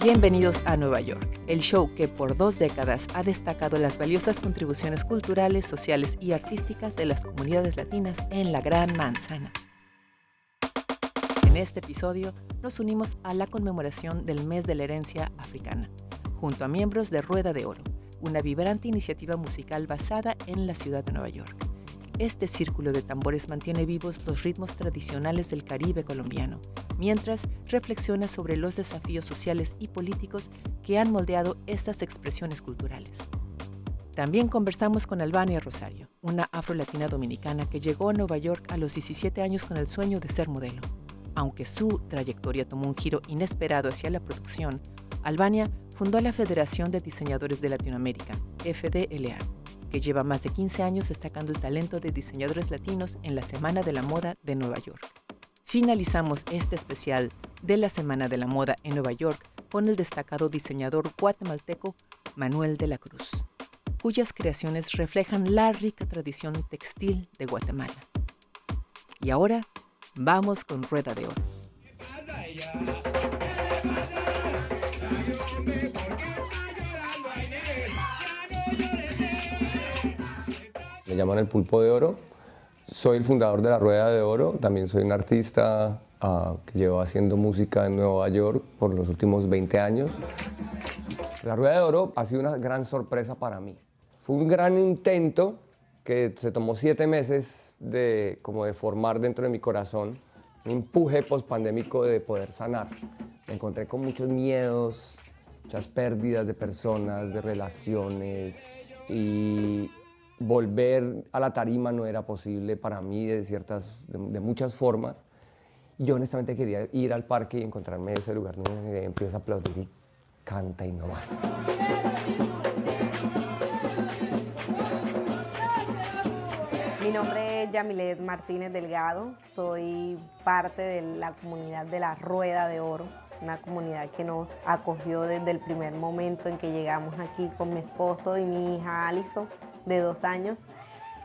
Bienvenidos a Nueva York, el show que por 2 décadas ha destacado las valiosas contribuciones culturales, sociales y artísticas de las comunidades latinas en la Gran Manzana. En este episodio nos unimos a la conmemoración del Mes de la Herencia Africana, junto a miembros de Rueda de Oro, una vibrante iniciativa musical basada en la ciudad de Nueva York. Este círculo de tambores mantiene vivos los ritmos tradicionales del Caribe colombiano, mientras reflexiona sobre los desafíos sociales y políticos que han moldeado estas expresiones culturales. También conversamos con Albania Rosario, una afrolatina dominicana que llegó a Nueva York a los 17 años con el sueño de ser modelo. Aunque su trayectoria tomó un giro inesperado hacia la producción, Albania fundó la Federación de Diseñadores de Latinoamérica, FDLA, que lleva más de 15 años destacando el talento de diseñadores latinos en la Semana de la Moda de Nueva York. Finalizamos este especial de la Semana de la Moda en Nueva York con el destacado diseñador guatemalteco Manuel de la Cruz, cuyas creaciones reflejan la rica tradición textil de Guatemala. Y ahora, vamos con Rueda de Oro. Me llaman el Pulpo de Oro. Soy el fundador de la Rueda de Oro. También soy un artista que llevo haciendo música en Nueva York por los últimos 20 años. La Rueda de Oro ha sido una gran sorpresa para mí. Fue un gran intento que se tomó 7 meses de formar dentro de mi corazón un empuje pospandémico de poder sanar. Me encontré con muchos miedos, muchas pérdidas de personas, de relaciones, y volver a la tarima no era posible para mí de muchas formas. Y yo honestamente quería ir al parque y encontrarme ese lugar donde empieza a aplaudir y canta y no más. Mi nombre es Yamilet Martínez Delgado, soy parte de la comunidad de la Rueda de Oro, una comunidad que nos acogió desde el primer momento en que llegamos aquí con mi esposo y mi hija Alison, de 2 años.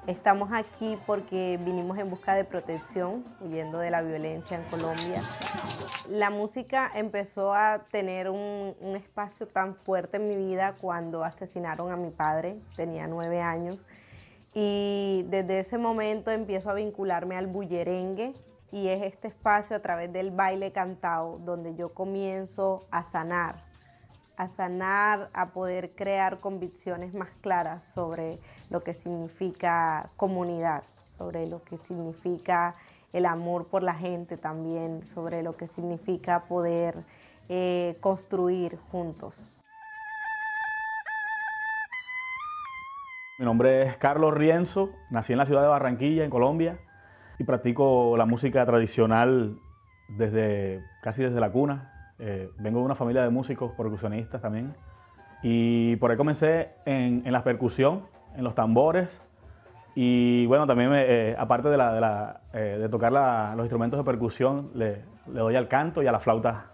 Estamos aquí porque vinimos en busca de protección, huyendo de la violencia en Colombia. La música empezó a tener un espacio tan fuerte en mi vida cuando asesinaron a mi padre, tenía 9 años. Y desde ese momento empiezo a vincularme al bullerengue, y es este espacio a través del baile cantado donde yo comienzo a sanar, a poder crear convicciones más claras sobre lo que significa comunidad, sobre lo que significa el amor por la gente también, sobre lo que significa poder construir juntos. Mi nombre es Carlos Rienzo, nací en la ciudad de Barranquilla, en Colombia, y practico la música tradicional casi desde la cuna. Vengo de una familia de músicos percusionistas también, y por ahí comencé en la percusión, en los tambores, y bueno, también aparte de tocar los instrumentos de percusión, le doy al canto y a la flauta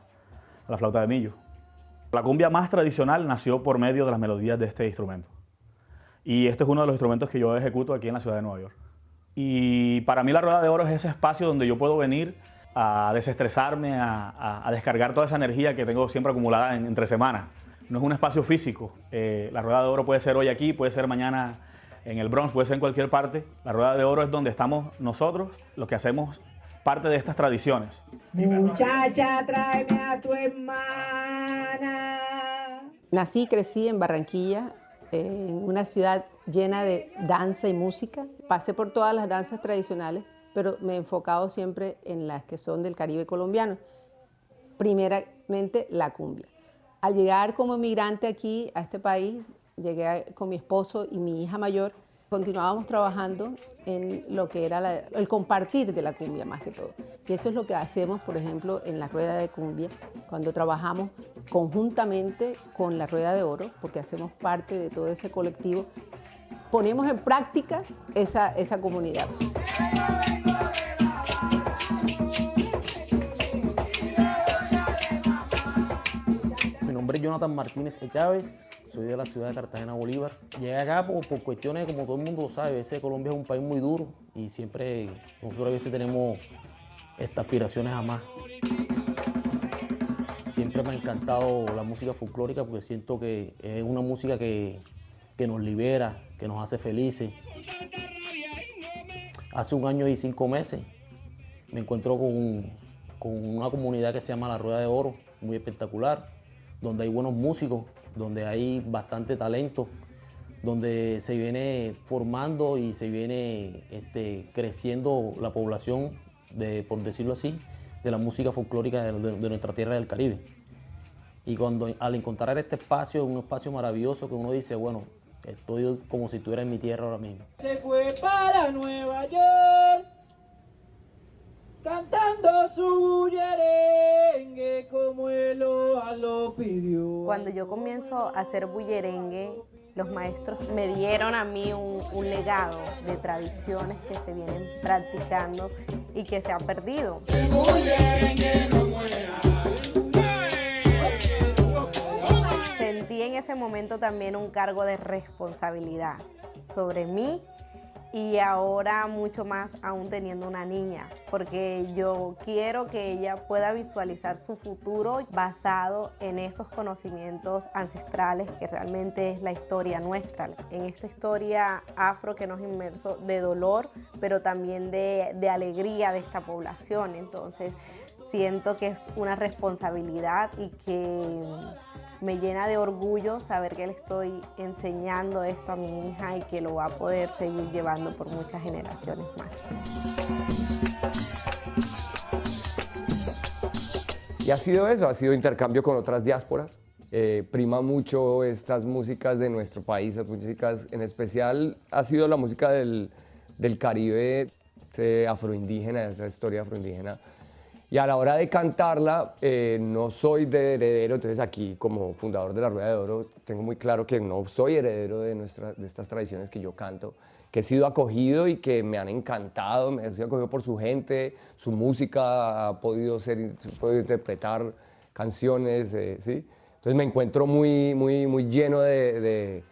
de millo. La cumbia más tradicional nació por medio de las melodías de este instrumento. Y este es uno de los instrumentos que yo ejecuto aquí en la ciudad de Nueva York. Y para mí la Rueda de Oro es ese espacio donde yo puedo venir a desestresarme, a descargar toda esa energía que tengo siempre acumulada entre semanas. No es un espacio físico. La Rueda de Oro puede ser hoy aquí, puede ser mañana en el Bronx, puede ser en cualquier parte. La Rueda de Oro es donde estamos nosotros, los que hacemos parte de estas tradiciones. Muchacha, tráeme a tu hermana. Nací y crecí en Barranquilla, en una ciudad llena de danza y música. Pasé por todas las danzas tradicionales, pero me he enfocado siempre en las que son del Caribe colombiano. Primeramente, la cumbia. Al llegar como emigrante aquí a este país, llegué con mi esposo y mi hija mayor. Continuábamos trabajando en lo que era el compartir de la cumbia más que todo. Y eso es lo que hacemos, por ejemplo, en la Rueda de Cumbia, cuando trabajamos conjuntamente con la Rueda de Oro, porque hacemos parte de todo ese colectivo. Ponemos en práctica esa comunidad. Mi nombre es Jonathan Martínez Chávez, soy de la ciudad de Cartagena, Bolívar. Llegué acá por cuestiones, como todo el mundo lo sabe, a veces Colombia es un país muy duro y siempre nosotros a veces tenemos estas aspiraciones a más. Siempre me ha encantado la música folclórica porque siento que es una música que nos libera, que nos hace felices. Hace 1 año y 5 meses me encuentro con una comunidad que se llama La Rueda de Oro, muy espectacular, donde hay buenos músicos, donde hay bastante talento, donde se viene formando y se viene creciendo la población, por decirlo así, de la música folclórica de nuestra tierra del Caribe. Y al encontrar este espacio, un espacio maravilloso que uno dice, bueno, estoy como si estuviera en mi tierra ahora mismo. Se fue para Nueva York, cantando su bullerengue como él lo pidió. Cuando yo comienzo a hacer bullerengue, los maestros me dieron a mí un legado de tradiciones que se vienen practicando y que se han perdido. El bullerengue no muera. Sentí en ese momento también un cargo de responsabilidad sobre mí y ahora mucho más aún teniendo una niña, porque yo quiero que ella pueda visualizar su futuro basado en esos conocimientos ancestrales que realmente es la historia nuestra, en esta historia afro que nos inmerso de dolor, pero también de alegría de esta población. Entonces siento que es una responsabilidad y que me llena de orgullo saber que le estoy enseñando esto a mi hija y que lo va a poder seguir llevando por muchas generaciones más. Y ha sido eso, ha sido intercambio con otras diásporas. Prima mucho estas músicas de nuestro país, las músicas en especial ha sido la música del Caribe, afroindígena, esa historia afroindígena. Y a la hora de cantarla, no soy de heredero, entonces aquí como fundador de La Rueda de Oro tengo muy claro que no soy heredero de estas tradiciones que yo canto, que he sido acogido y que me han encantado, me he sido acogido por su gente, su música ha podido interpretar canciones, ¿sí? Entonces me encuentro muy lleno de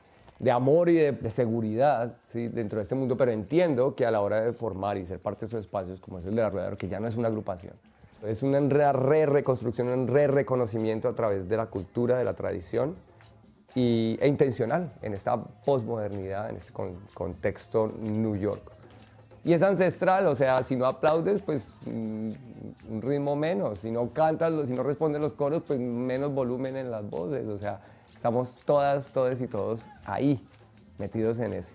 amor y de seguridad, ¿sí? Dentro de este mundo, pero entiendo que a la hora de formar y ser parte de esos espacios como es el de La Rueda de Oro, que ya no es una agrupación, es una reconstrucción, un reconocimiento a través de la cultura, de la tradición e intencional en esta posmodernidad, en este contexto New York. Y es ancestral, o sea, si no aplaudes, pues un ritmo menos, si no cantas, si no responden los coros, pues menos volumen en las voces, o sea, estamos todas y todos ahí, metidos en eso.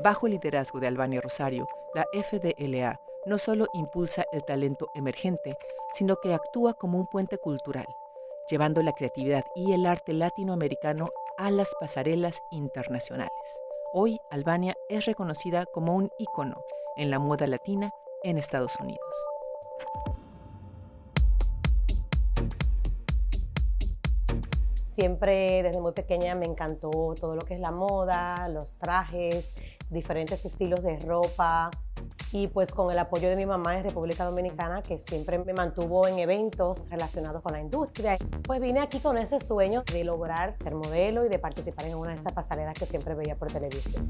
Bajo el liderazgo de Albania Rosario, la FDLA no solo impulsa el talento emergente, sino que actúa como un puente cultural, llevando la creatividad y el arte latinoamericano a las pasarelas internacionales. Hoy, Albania es reconocida como un ícono en la moda latina en Estados Unidos. Siempre desde muy pequeña me encantó todo lo que es la moda, los trajes, diferentes estilos de ropa. Y pues con el apoyo de mi mamá en República Dominicana, que siempre me mantuvo en eventos relacionados con la industria, pues vine aquí con ese sueño de lograr ser modelo y de participar en una de esas pasarelas que siempre veía por televisión.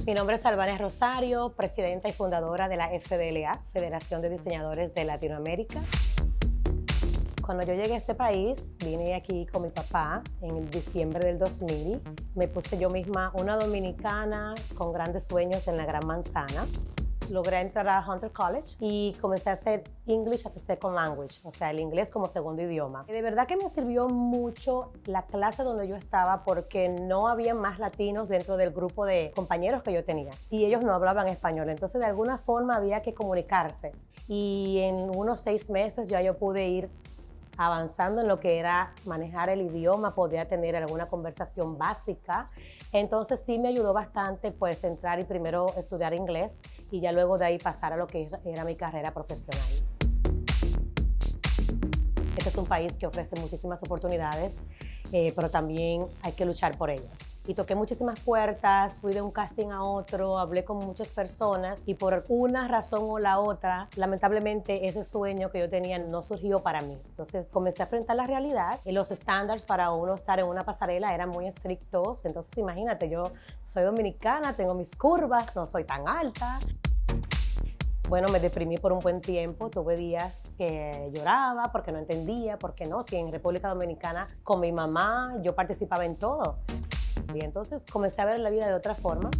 Mi nombre es Albania Rosario, presidenta y fundadora de la FDLA, Federación de Diseñadores de Latinoamérica. Cuando yo llegué a este país, vine aquí con mi papá en diciembre del 2000. Me puse yo misma una dominicana con grandes sueños en la Gran Manzana. Logré entrar a Hunter College y comencé a hacer English as a Second Language, o sea, el inglés como segundo idioma. Y de verdad que me sirvió mucho la clase donde yo estaba porque no había más latinos dentro del grupo de compañeros que yo tenía y ellos no hablaban español, entonces de alguna forma había que comunicarse. Y en unos 6 meses ya yo pude ir avanzando en lo que era manejar el idioma, podía tener alguna conversación básica. Entonces sí me ayudó bastante pues entrar y primero estudiar inglés y ya luego de ahí pasar a lo que era mi carrera profesional. Este es un país que ofrece muchísimas oportunidades, pero también hay que luchar por ellas. Y toqué muchísimas puertas, fui de un casting a otro, hablé con muchas personas y por una razón o la otra, lamentablemente ese sueño que yo tenía no surgió para mí. Entonces comencé a enfrentar la realidad y los estándares para uno estar en una pasarela eran muy estrictos. Entonces imagínate, yo soy dominicana, tengo mis curvas, no soy tan alta. Bueno, me deprimí por un buen tiempo, tuve días que lloraba porque no entendía, por qué no, si en República Dominicana con mi mamá yo participaba en todo. Y entonces comencé a ver la vida de otra forma,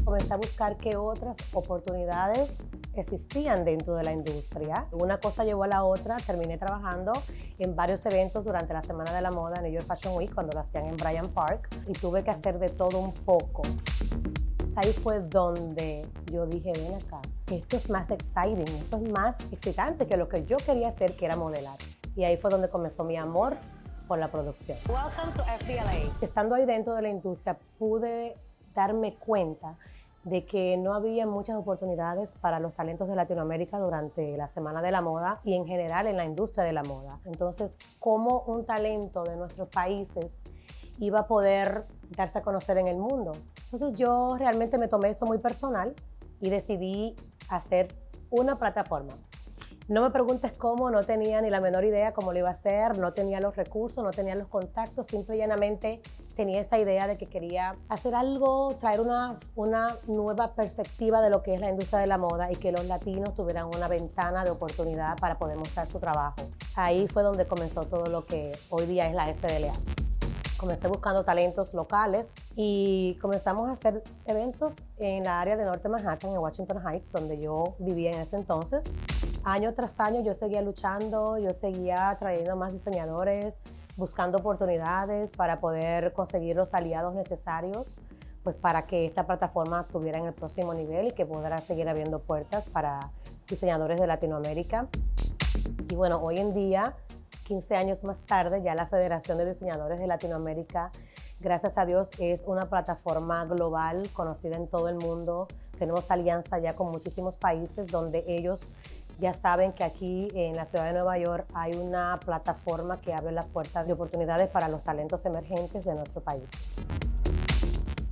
comencé a buscar qué otras oportunidades existían dentro de la industria. Una cosa llevó a la otra, terminé trabajando en varios eventos durante la Semana de la Moda, New York Fashion Week, cuando lo hacían en Bryant Park, y tuve que hacer de todo un poco. Ahí fue donde yo dije, ven acá, esto es más exciting, esto es más excitante que lo que yo quería hacer, que era modelar. Y ahí fue donde comenzó mi amor por la producción. Welcome to FDLA. Estando ahí dentro de la industria, pude darme cuenta de que no había muchas oportunidades para los talentos de Latinoamérica durante la Semana de la Moda y en general en la industria de la moda. Entonces, ¿cómo un talento de nuestros países iba a poder darse a conocer en el mundo? Entonces yo realmente me tomé eso muy personal y decidí hacer una plataforma. No me preguntes cómo, no tenía ni la menor idea cómo lo iba a hacer, no tenía los recursos, no tenía los contactos, simple y llanamente tenía esa idea de que quería hacer algo, traer una nueva perspectiva de lo que es la industria de la moda y que los latinos tuvieran una ventana de oportunidad para poder mostrar su trabajo. Ahí fue donde comenzó todo lo que hoy día es la FDLA. Comencé buscando talentos locales y comenzamos a hacer eventos en la área de Norte Manhattan, en Washington Heights, donde yo vivía en ese entonces. Año tras año yo seguía luchando, yo seguía trayendo más diseñadores, buscando oportunidades para poder conseguir los aliados necesarios pues, para que esta plataforma estuviera en el próximo nivel y que pudiera seguir abriendo puertas para diseñadores de Latinoamérica. Y bueno, hoy en día, 15 años más tarde, ya la Federación de Diseñadores de Latinoamérica, gracias a Dios, es una plataforma global conocida en todo el mundo. Tenemos alianza ya con muchísimos países donde ellos ya saben que aquí en la ciudad de Nueva York hay una plataforma que abre las puertas de oportunidades para los talentos emergentes de nuestros países.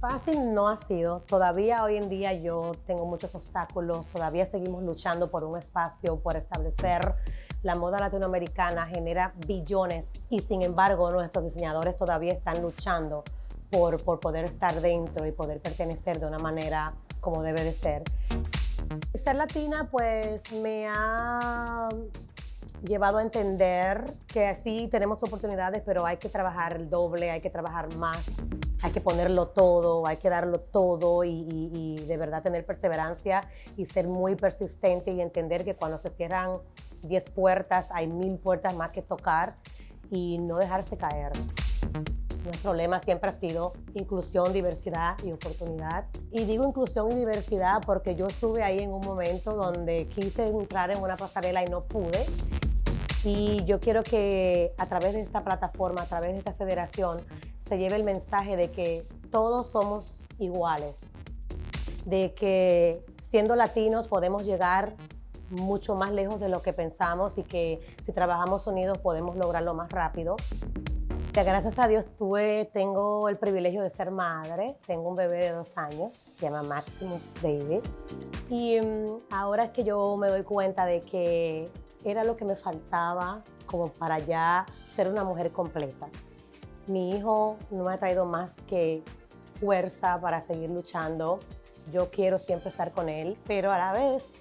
Fácil no ha sido, todavía hoy en día yo tengo muchos obstáculos, todavía seguimos luchando por un espacio, por establecer la moda latinoamericana, genera billones y sin embargo nuestros diseñadores todavía están luchando por poder estar dentro y poder pertenecer de una manera como debe de ser. Ser latina pues me ha llevado a entender que sí tenemos oportunidades, pero hay que trabajar el doble, hay que trabajar más. Hay que ponerlo todo, hay que darlo todo y de verdad tener perseverancia y ser muy persistente y entender que cuando se cierran 10 puertas, hay 1000 puertas más que tocar y no dejarse caer. Nuestro lema siempre ha sido inclusión, diversidad y oportunidad. Y digo inclusión y diversidad porque yo estuve ahí en un momento donde quise entrar en una pasarela y no pude. Y yo quiero que a través de esta plataforma, a través de esta federación, se lleve el mensaje de que todos somos iguales, de que siendo latinos podemos llegar mucho más lejos de lo que pensamos y que si trabajamos unidos podemos lograrlo más rápido. Que gracias a Dios tengo el privilegio de ser madre. Tengo un bebé de 2 años, se llama Maximus David. Y ahora es que yo me doy cuenta de que era lo que me faltaba como para ya ser una mujer completa. Mi hijo no me ha traído más que fuerza para seguir luchando. Yo quiero siempre estar con él, pero a la vez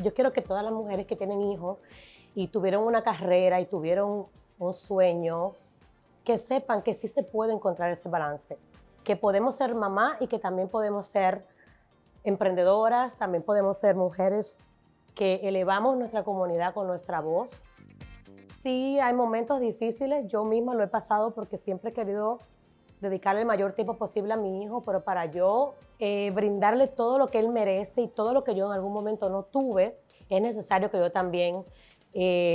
yo quiero que todas las mujeres que tienen hijos y tuvieron una carrera y tuvieron un sueño, que sepan que sí se puede encontrar ese balance, que podemos ser mamá y que también podemos ser emprendedoras, también podemos ser mujeres que elevamos nuestra comunidad con nuestra voz. Sí, hay momentos difíciles, yo misma lo he pasado porque siempre he querido dedicarle el mayor tiempo posible a mi hijo, pero para yo brindarle todo lo que él merece y todo lo que yo en algún momento no tuve, es necesario que yo también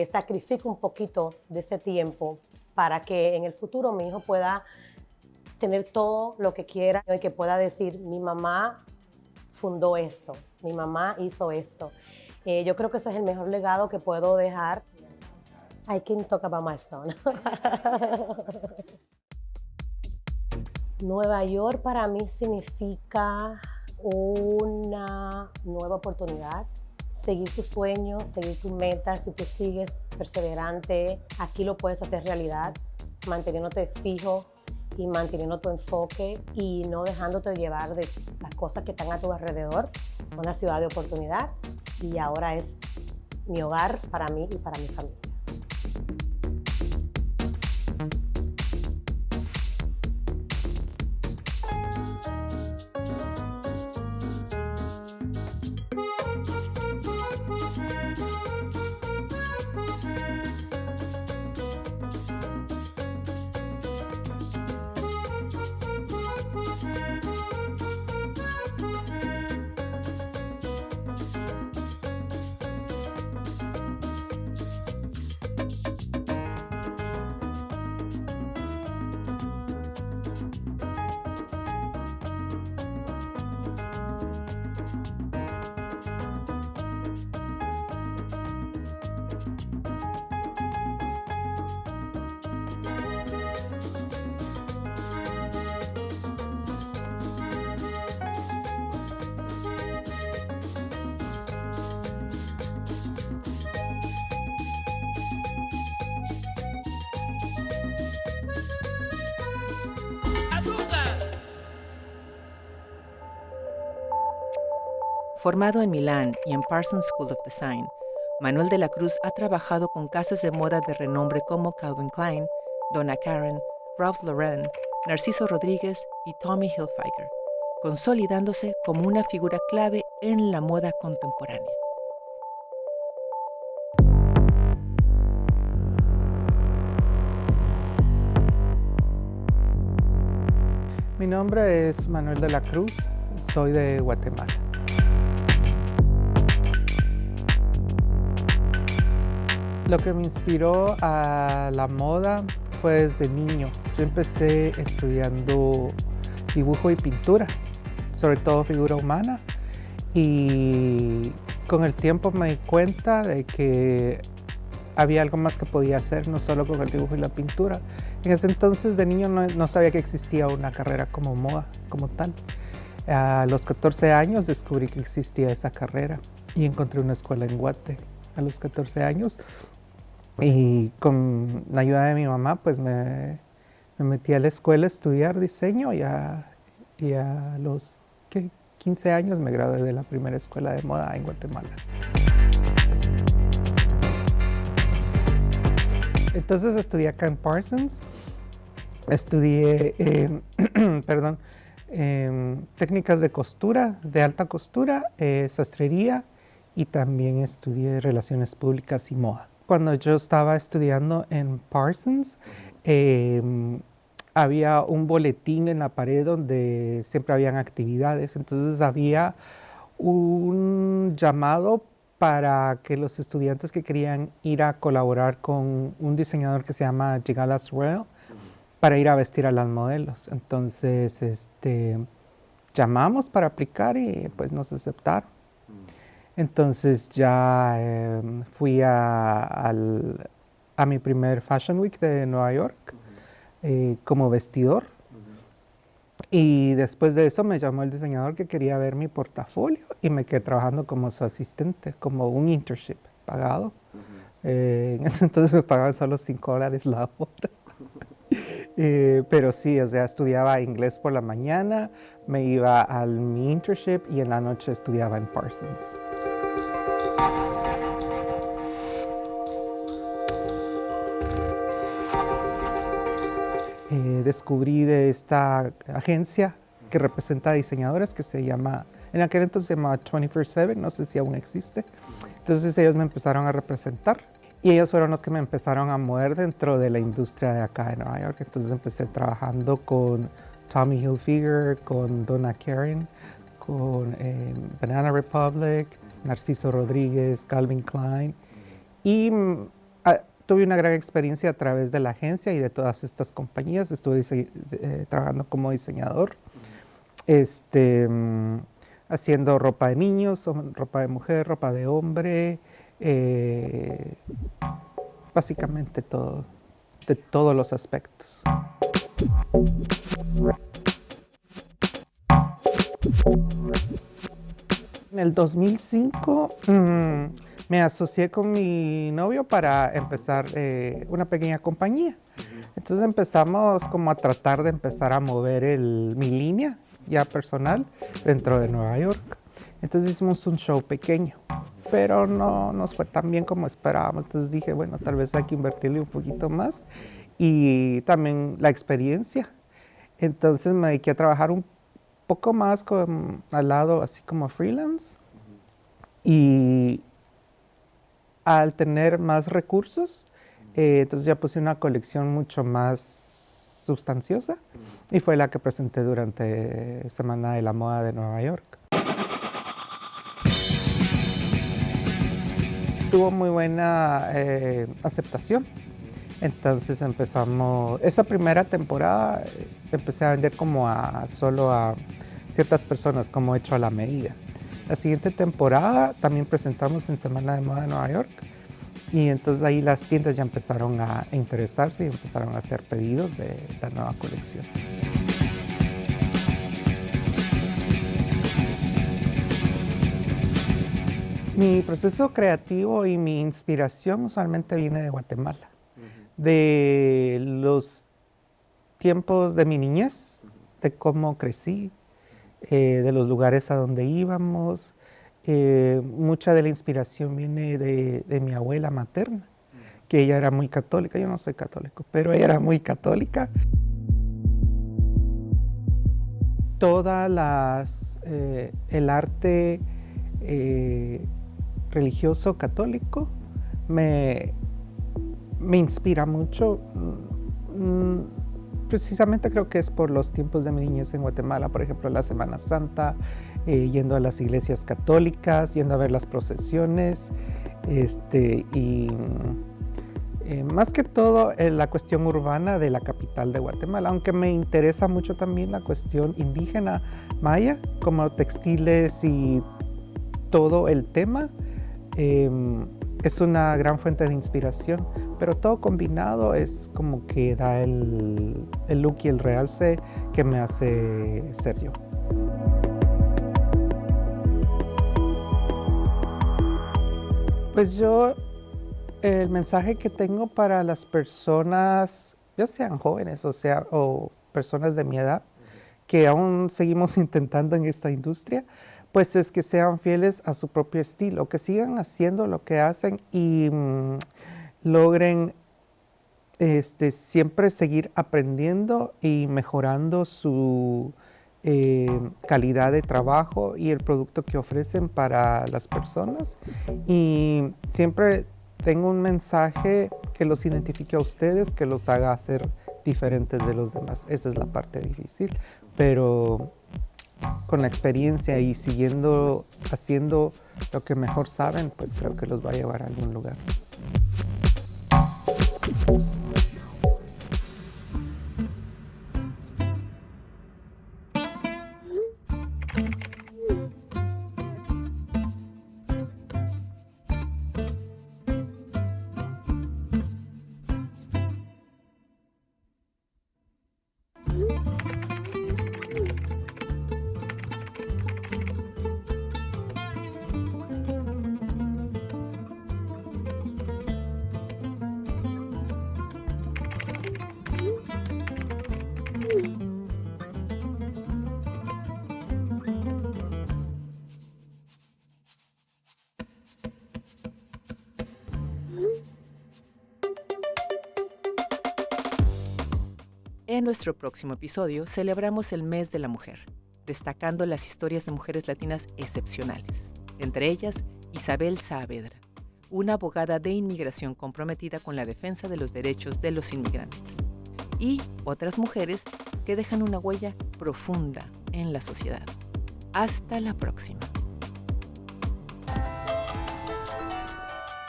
sacrifique un poquito de ese tiempo para que en el futuro mi hijo pueda tener todo lo que quiera y que pueda decir, mi mamá fundó esto, mi mamá hizo esto. Yo creo que ese es el mejor legado que puedo dejar. I can talk about my son. Nueva York para mí significa una nueva oportunidad. Seguir tus sueños, seguir tus metas, si tú sigues perseverante, aquí lo puedes hacer realidad, manteniéndote fijo y manteniendo tu enfoque y no dejándote llevar de las cosas que están a tu alrededor. Una ciudad de oportunidad y ahora es mi hogar para mí y para mi familia. Formado en Milán y en Parsons School of Design, Manuel de la Cruz ha trabajado con casas de moda de renombre como Calvin Klein, Donna Karan, Ralph Lauren, Narciso Rodríguez y Tommy Hilfiger, consolidándose como una figura clave en la moda contemporánea. Mi nombre es Manuel de la Cruz, soy de Guatemala. Lo que me inspiró a la moda fue desde niño. Yo empecé estudiando dibujo y pintura, sobre todo figura humana, y con el tiempo me di cuenta de que había algo más que podía hacer, no solo con el dibujo y la pintura. En ese entonces de niño no sabía que existía una carrera como moda, como tal. A los 14 años descubrí que existía esa carrera y encontré una escuela en Guate a los 14 años. Y con la ayuda de mi mamá, pues me metí a la escuela a estudiar diseño y a los 15 años me gradué de la primera escuela de moda en Guatemala. Entonces estudié acá en Parsons, estudié técnicas de costura, de alta costura, sastrería y también estudié relaciones públicas y moda. Cuando yo estaba estudiando en Parsons, había un boletín en la pared donde siempre habían actividades, entonces había un llamado para que los estudiantes que querían ir a colaborar con un diseñador que se llama Gigalas Royal para ir a vestir a las modelos. Entonces llamamos para aplicar y pues nos aceptaron. Entonces ya fui a mi primer Fashion Week de Nueva York como vestidor. Y después de eso me llamó el diseñador que quería ver mi portafolio y me quedé trabajando como su asistente, como un internship pagado. En ese entonces me pagaban solo $5 la hora. Pero sí, o sea, estudiaba inglés por la mañana, me iba al mi internship y en la noche estudiaba en Parsons. Descubrí de esta agencia que representa a diseñadores que se llama, en aquel entonces se llamaba 24/7, no sé si aún existe. Entonces ellos me empezaron a representar y ellos fueron los que me empezaron a mover dentro de la industria de acá de Nueva York. Entonces empecé trabajando con Tommy Hilfiger, con Donna Karan, con Banana Republic, Narciso Rodríguez, Calvin Klein y tuve una gran experiencia a través de la agencia y de todas estas compañías. Estuve trabajando como diseñador, haciendo ropa de niños, ropa de mujer, ropa de hombre, básicamente todo, de todos los aspectos. En el 2005 me asocié con mi novio para empezar una pequeña compañía. Entonces empezamos como a tratar de empezar a mover mi línea ya personal dentro de Nueva York. Entonces hicimos un show pequeño, pero no nos fue tan bien como esperábamos. Entonces dije, bueno, tal vez hay que invertirle un poquito más y también la experiencia. Entonces me dediqué a trabajar un poco más al lado, así como freelance. Y al tener más recursos, entonces ya puse una colección mucho más sustanciosa y fue la que presenté durante Semana de la Moda de Nueva York. Tuvo muy buena aceptación, entonces empezamos, esa primera temporada empecé a vender como solo a ciertas personas, como hecho a la medida. La siguiente temporada también presentamos en Semana de Moda de Nueva York y entonces ahí las tiendas ya empezaron a interesarse y empezaron a hacer pedidos de la nueva colección. Mi proceso creativo y mi inspiración usualmente viene de Guatemala, de los tiempos de mi niñez, de cómo crecí, de los lugares a donde íbamos. Mucha de la inspiración viene de mi abuela materna, que ella era muy católica. Yo no soy católico, pero ella era muy católica. El arte religioso católico me inspira mucho. Precisamente creo que es por los tiempos de mi niñez en Guatemala, por ejemplo, la Semana Santa, yendo a las iglesias católicas, yendo a ver las procesiones, y más que todo la cuestión urbana de la capital de Guatemala, aunque me interesa mucho también la cuestión indígena maya, como textiles y todo el tema. Es una gran fuente de inspiración, pero todo combinado es como que da el look y el realce que me hace ser yo. Pues yo, el mensaje que tengo para las personas, ya sean jóvenes o personas de mi edad, que aún seguimos intentando en esta industria, pues es que sean fieles a su propio estilo, que sigan haciendo lo que hacen y logren siempre seguir aprendiendo y mejorando su calidad de trabajo y el producto que ofrecen para las personas. Y siempre tengo un mensaje que los identifique a ustedes, que los haga ser diferentes de los demás. Esa es la parte difícil, pero con la experiencia y haciendo lo que mejor saben, pues creo que los va a llevar a algún lugar. En nuestro próximo episodio celebramos el Mes de la Mujer, destacando las historias de mujeres latinas excepcionales, entre ellas Isabel Saavedra, una abogada de inmigración comprometida con la defensa de los derechos de los inmigrantes, y otras mujeres que dejan una huella profunda en la sociedad. Hasta la próxima.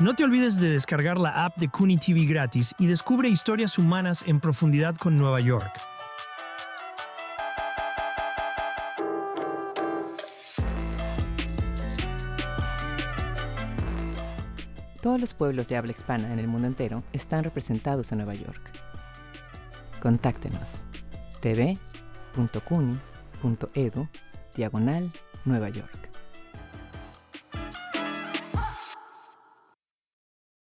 No te olvides de descargar la app de Kuni TV gratis y descubre historias humanas en profundidad con Nueva York. Todos los pueblos de habla hispana en el mundo entero están representados en Nueva York. Contáctenos tv.cuni.edu/Nueva York.